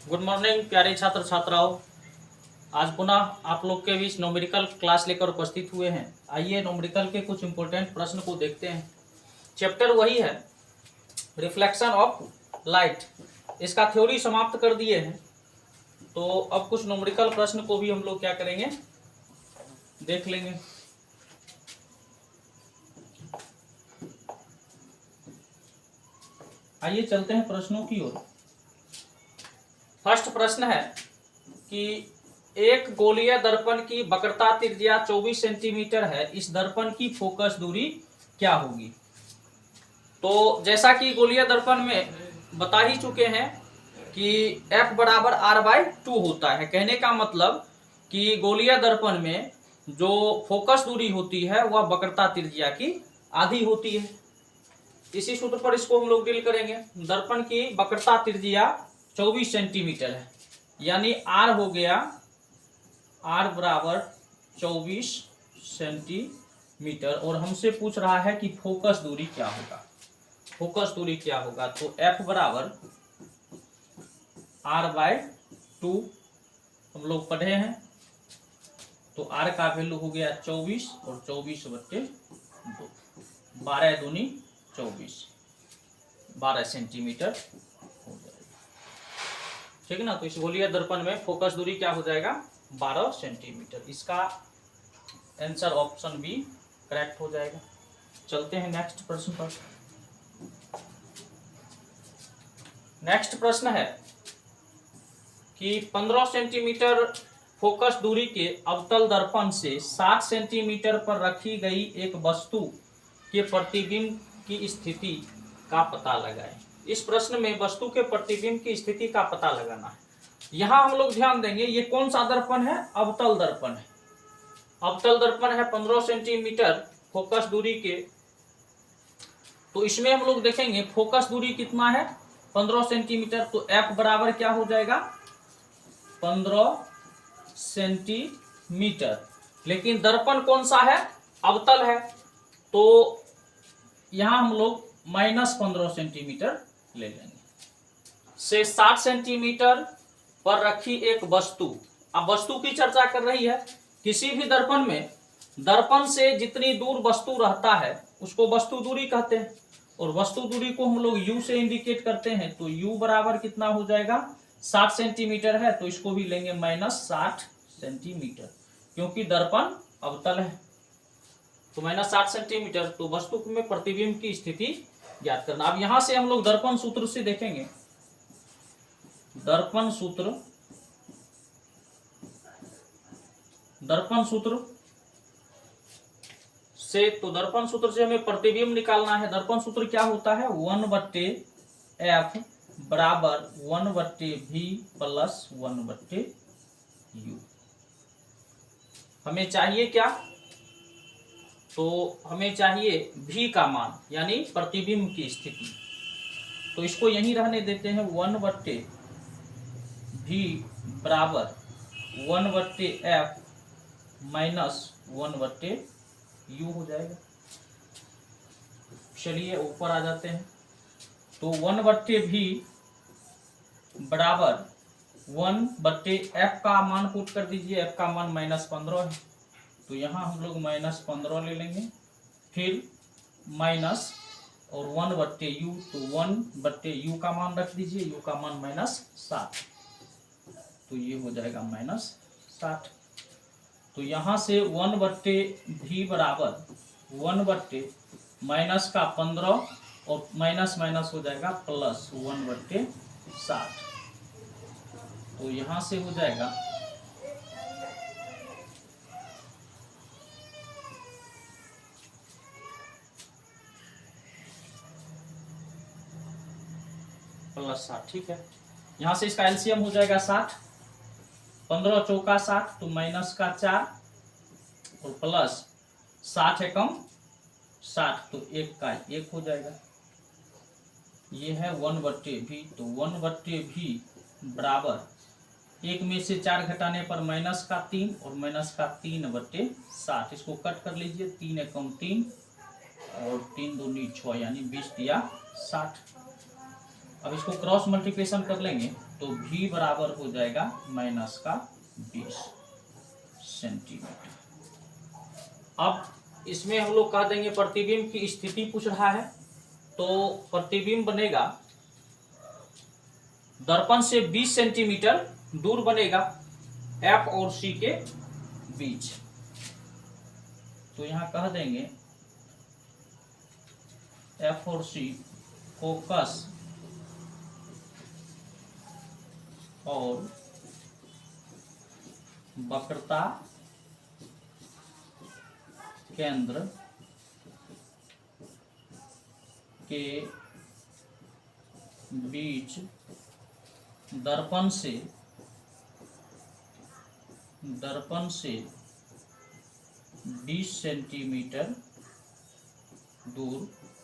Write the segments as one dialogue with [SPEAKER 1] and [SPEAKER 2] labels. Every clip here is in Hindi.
[SPEAKER 1] गुड मॉर्निंग प्यारे छात्र छात्राओं। आज पुनः आप लोग के बीच न्यूमेरिकल क्लास लेकर उपस्थित हुए हैं। आइए न्यूमेरिकल के कुछ इंपॉर्टेंट प्रश्न को देखते हैं। चैप्टर वही है, रिफ्लेक्शन ऑफ लाइट। इसका थ्योरी समाप्त कर दिए हैं, तो अब कुछ न्यूमेरिकल प्रश्न को भी हम लोग क्या करेंगे, देख लेंगे। आइए चलते हैं प्रश्नों की ओर। फर्स्ट प्रश्न है कि एक गोलीय दर्पण की वक्रता त्रिज्या 24 सेंटीमीटर है, इस दर्पण की फोकस दूरी क्या होगी। तो जैसा कि गोलीय दर्पण में बता ही चुके हैं कि F बराबर R/2 होता है। कहने का मतलब कि गोलीय दर्पण में जो फोकस दूरी होती है वह वक्रता त्रिज्या की आधी होती है। इसी सूत्र पर इसको हम लोग डील करेंगे। दर्पण की वक्रता त्रिज्या 24 सेंटीमीटर है, यानी R हो गया R बराबर 24 सेंटीमीटर, और हमसे पूछ रहा है कि फोकस दूरी क्या होगा। फोकस दूरी क्या होगा, तो F बराबर R/2 हम लोग पढ़े हैं। तो R का वैल्यू हो गया 24 और 24/2, 12 दूनी 24, 12 सेंटीमीटर हो जाएगा। ठीक है ना। तो इस गोलीय दर्पण में फोकस दूरी क्या हो जाएगा, 12 सेंटीमीटर। इसका आंसर ऑप्शन बी करेक्ट हो जाएगा। चलते हैं नेक्स्ट प्रश्न पर। नेक्स्ट प्रश्न है कि 15 सेंटीमीटर फोकस दूरी के अवतल दर्पण से 60 सेंटीमीटर पर रखी गई एक वस्तु के प्रतिबिंब की स्थिति का पता लगाएं। इस प्रश्न में वस्तु के प्रतिबिंब की स्थिति का पता लगाना है। यहां हम लोग ध्यान देंगे, ये कौन सा दर्पण है, अवतल दर्पण है। अवतल दर्पण है 15 सेंटीमीटर फोकस दूरी के। तो इसमें हम लोग देखेंगे फोकस दूरी कितना है, 15 सेंटीमीटर। तो F बराबर क्या हो जाएगा, 15 सेंटीमीटर। लेकिन दर्पण कौन सा है, अवतल है, तो यहां हम लोग -15 सेंटीमीटर ले लेंगे। से 60 सेंटीमीटर पर रखी एक वस्तु। अब वस्तु की चर्चा कर रही है। किसी भी दर्पण में दर्पण से जितनी दूर वस्तु रहता है उसको वस्तु दूरी कहते हैं, और वस्तु दूरी को हम लोग U से इंडिकेट करते हैं। तो U बराबर कितना हो जाएगा, 60 सेंटीमीटर है, तो इसको भी लेंगे -60 सेंटीमीटर, क्योंकि दर्पण अवतल है। तो -60 सेंटीमीटर। तो वस्तु में प्रतिबिंब की स्थिति ज्ञात करना। अब यहां से हम लोग दर्पण सूत्र से देखेंगे। दर्पण सूत्र से, तो दर्पण सूत्र से हमें प्रतिबिंब निकालना है। दर्पण सूत्र क्या होता है, 1/F बराबर 1/V प्लस 1/U। हमें चाहिए क्या, तो हमें चाहिए V का मान, यानी प्रतिबिंब की स्थिति। तो इसको यहीं रहने देते हैं। 1/V बराबर 1/F माइनस 1/U हो जाएगा। चलिए ऊपर आ जाते हैं। तो 1/V बराबर 1/F का मान पुट कर दीजिए। F का मान -15 है, तो यहाँ हम लोग -15 ले लेंगे। फिर माइनस और 1/U, तो 1/U का मान रख दीजिए। U का मान -60, तो ये हो जाएगा -60। तो यहाँ से 1/V बराबर 1/ माइनस का 15 और माइनस माइनस हो जाएगा प्लस 1/60। तो यहाँ से हो जाएगा +60। ठीक है, यहाँ से इसका एलसीएम हो जाएगा 60। 15 चौका 60, तो माइनस का 4 और प्लस 60 एकम 60, तो 1 का 1 हो जाएगा। ये है 1/V। तो 1/V बराबर 1 में से 4 घटाने पर माइनस का 3 और माइनस का 3/60। इसको कट कर लीजिए। 3 एकम 3 और 3 दूनी 6, यानी 20 दिया 60। अब इसको क्रॉस मल्टीप्लिकेशन कर लेंगे तो v बराबर हो जाएगा -20 सेंटीमीटर। अब इसमें हम लोग कह देंगे प्रतिबिंब की स्थिति पूछ रहा है, तो प्रतिबिंब बनेगा दर्पण से 20 सेंटीमीटर दूर बनेगा F और C के बीच। तो यहां कह देंगे F और C फोकस और वक्रता केंद्र के बीच दर्पण से 20 सेंटीमीटर दूर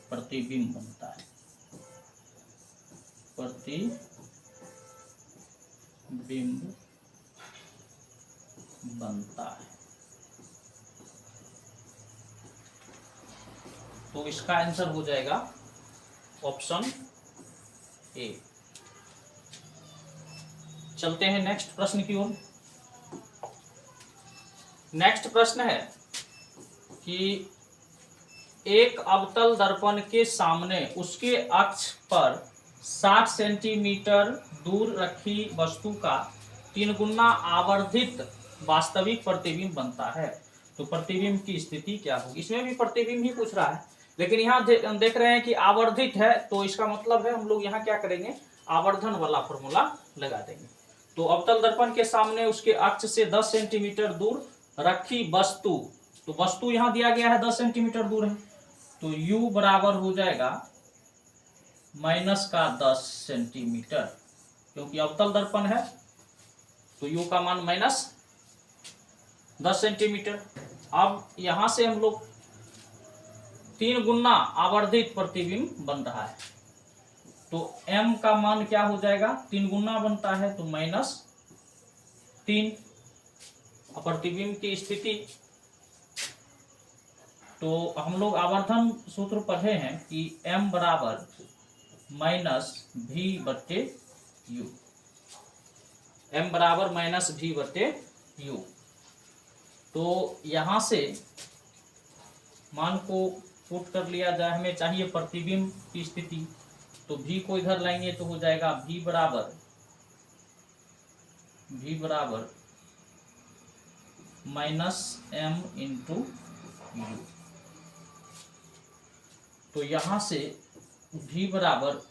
[SPEAKER 1] प्रतिबिंब बनता है। प्रतिबिंब बनता है। तो इसका आंसर हो जाएगा ऑप्शन ए। चलते हैं नेक्स्ट प्रश्न की ओर। नेक्स्ट प्रश्न है कि एक अवतल दर्पण के सामने उसके अक्ष पर 60 सेंटीमीटर दूर रखी वस्तु का 3 गुना आवर्धित वास्तविक प्रतिबिंब बनता है, तो प्रतिबिंब की स्थिति क्या होगी। इसमें भी प्रतिबिंब ही पूछ रहा है, लेकिन यहाँ देख रहे हैं कि आवर्धित है, तो इसका मतलब है हम लोग यहाँ क्या करेंगे, आवर्धन वाला फॉर्मूला लगा देंगे। तो अवतल दर्पण के सामने उसके अक्ष से 10 सेंटीमीटर दूर रखी वस्तु, तो वस्तु यहाँ दिया गया है 10 सेंटीमीटर दूर है, तो u बराबर हो जाएगा -10 सेंटीमीटर, क्योंकि अवतल दर्पण है तो u का मान -10 सेंटीमीटर। अब यहां से हम लोग 3 गुना आवर्धित प्रतिबिंब बन रहा है, तो m का मान क्या हो जाएगा, 3 गुना बनता है तो -3। प्रतिबिंब की स्थिति, तो हम लोग आवर्धन सूत्र पढ़े हैं कि m बराबर -v/u, m बराबर -v/u। तो यहां से मान को पुट कर लिया जाए, हमें चाहिए प्रतिबिंब की स्थिति, तो v को इधर लाएंगे तो हो जाएगा v बराबर -m × u। तो यहां से v बराबर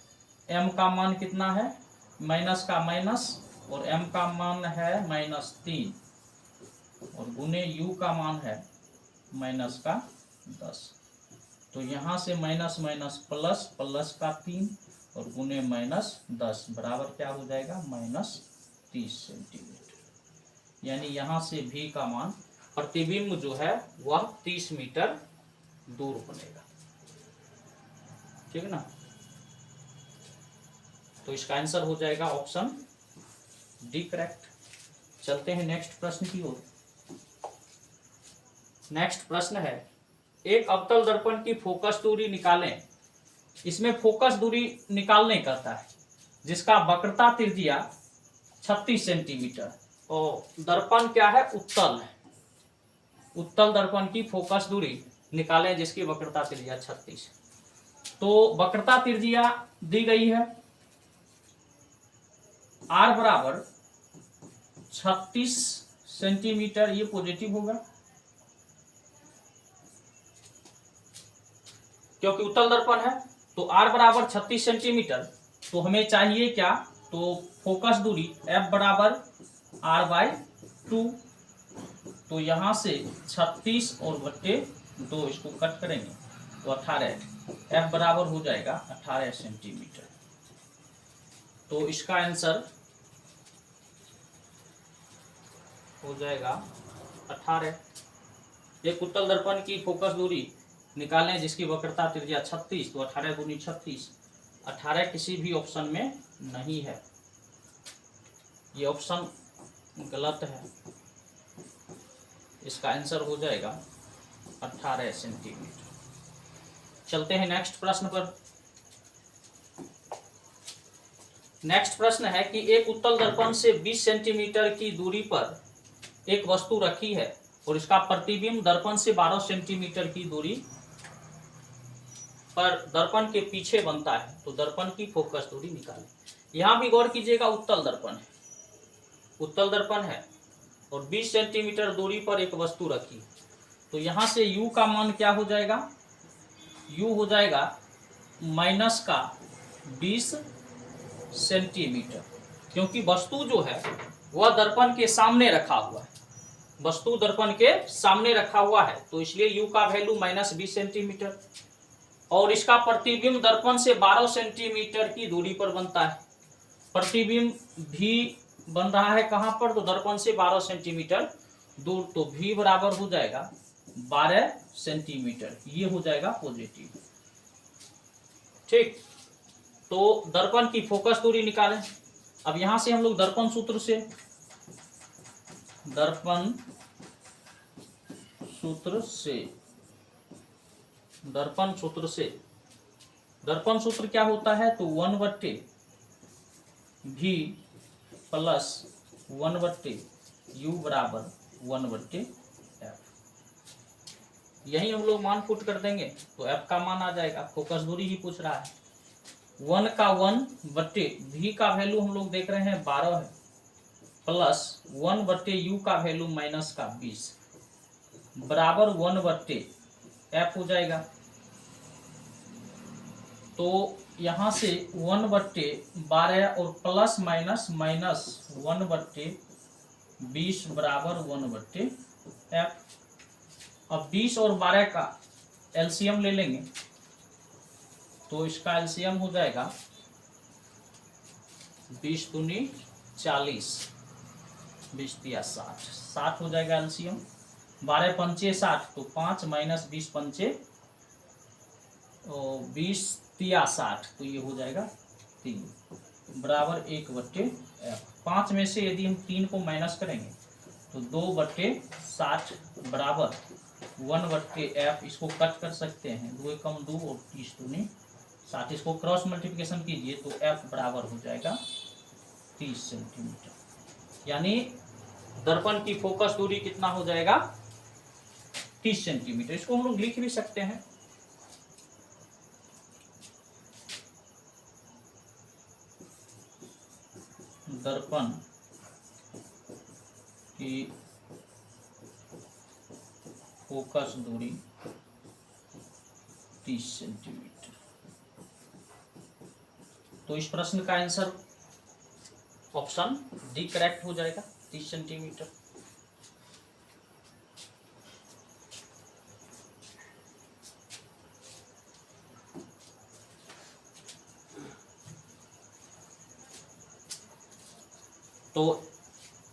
[SPEAKER 1] m का मान कितना है, माइनस का माइनस, और m का मान है -3, और गुने u का मान है -10। तो यहां से माइनस माइनस प्लस, प्लस का 3 और गुने -10 बराबर क्या हो जाएगा, -30 सेंटीमीटर। यानी यहां से v का मान, प्रतिबिंब जो है वह 30 मीटर दूर बनेगा, ठीक है ना। तो इसका आंसर हो जाएगा ऑप्शन डी करेक्ट। चलते हैं नेक्स्ट प्रश्न की ओर। नेक्स्ट प्रश्न है, एक अवतल दर्पण की फोकस दूरी निकालें। इसमें फोकस दूरी निकालने कहता है, जिसका वक्रता त्रिज्या 36 सेंटीमीटर, और दर्पण क्या है, उत्तल है। उत्तल दर्पण की फोकस दूरी निकालें जिसकी वक्रता त्रिज्या 36। तो वक्रता त्रिज्या दी गई है, r बराबर 36 सेंटीमीटर, ये पॉजिटिव होगा क्योंकि उत्तल दर्पण है। तो r बराबर 36 सेंटीमीटर, तो हमें चाहिए क्या, तो फोकस दूरी f बराबर r/2। तो यहां से 36 और बट्टे 2 इसको कट करेंगे तो 18, f बराबर हो जाएगा 18 सेंटीमीटर। तो इसका आंसर हो जाएगा 18। एक उत्तल दर्पण की फोकस दूरी निकालें जिसकी वक्रता त्रिज्या 36, तो 18 × 36, 18 किसी भी ऑप्शन में नहीं है, ये ऑप्शन गलत है। इसका आंसर हो जाएगा 18 सेंटीमीटर। चलते हैं नेक्स्ट प्रश्न पर। नेक्स्ट प्रश्न है कि एक उत्तल दर्पण से 20 सेंटीमीटर की दूरी पर एक वस्तु रखी है और इसका प्रतिबिंब दर्पण से 12 सेंटीमीटर की दूरी पर दर्पण के पीछे बनता है, तो दर्पण की फोकस दूरी निकालें। यहां भी गौर कीजिएगा, उत्तल दर्पण है, उत्तल दर्पण है और 20 सेंटीमीटर दूरी पर एक वस्तु रखी, तो यहां से u का मान क्या हो जाएगा, u हो जाएगा माइनस का 20 सेंटीमीटर, क्योंकि वस्तु जो है वह दर्पण के सामने रखा हुआ है, वस्तु दर्पण के सामने रखा हुआ है, तो इसलिए u का वैल्यू माइनस 20 सेंटीमीटर और इसका प्रतिबिंब दर्पण से 12 सेंटीमीटर की दूरी पर बनता है। प्रतिबिंब भी बन रहा है कहां पर, तो दर्पण से 12 सेंटीमीटर दूर, तो v बराबर हो जाएगा 12 सेंटीमीटर, ये हो जाएगा पॉजिटिव। ठीक, तो दर्पण की फोकस दूरी निकालें। अब यहां से हम लोग दर्पण सूत्र से दर्पण सूत्र क्या होता है, तो 1/v प्लस 1/u बराबर 1/f। यही हम लोग मान पुट कर देंगे तो f का मान आ जाएगा, फोकस दूरी ही पूछ रहा है। 1 का 1/v का वैल्यू हम लोग देख रहे हैं 12 है, प्लस 1/u का वैल्यू माइनस का 20 बराबर 1/f हो जाएगा। तो यहां से 1/12 और प्लस माइनस 1/20 बराबर 1/f। अब 20 और 12 का एलसीएम ले लेंगे, तो इसका एलसीएम हो जाएगा 20 दूनी 40, 20 तिया 60, 60 हो जाएगा एलसीएम। 12 पंचे 60, तो 5 माइनस 20 पंचे 20 तिया 60, तो ये हो जाएगा 3 बराबर 1/f। 5 में से यदि हम 3 को माइनस करेंगे तो 2/60 बराबर 1/f। इसको कट कर सकते हैं, 2 कम 2 और 30 दूनी 60, इसको क्रॉस मल्टीप्लिकेशन कीजिए तो f बराबर हो जाएगा 30 सेंटीमीटर। यानी दर्पण की फोकस दूरी कितना हो जाएगा, 30 सेंटीमीटर। इसको हम लोग लिख भी सकते हैं, दर्पण की फोकस दूरी 30 सेंटीमीटर। तो इस प्रश्न का आंसर ऑप्शन डी करेक्ट हो जाएगा, 30 सेंटीमीटर। तो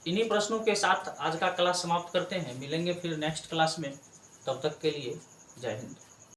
[SPEAKER 1] इन्हीं प्रश्नों के साथ आज का क्लास समाप्त करते हैं, मिलेंगे फिर नेक्स्ट क्लास में, तब तक के लिए जय हिंद।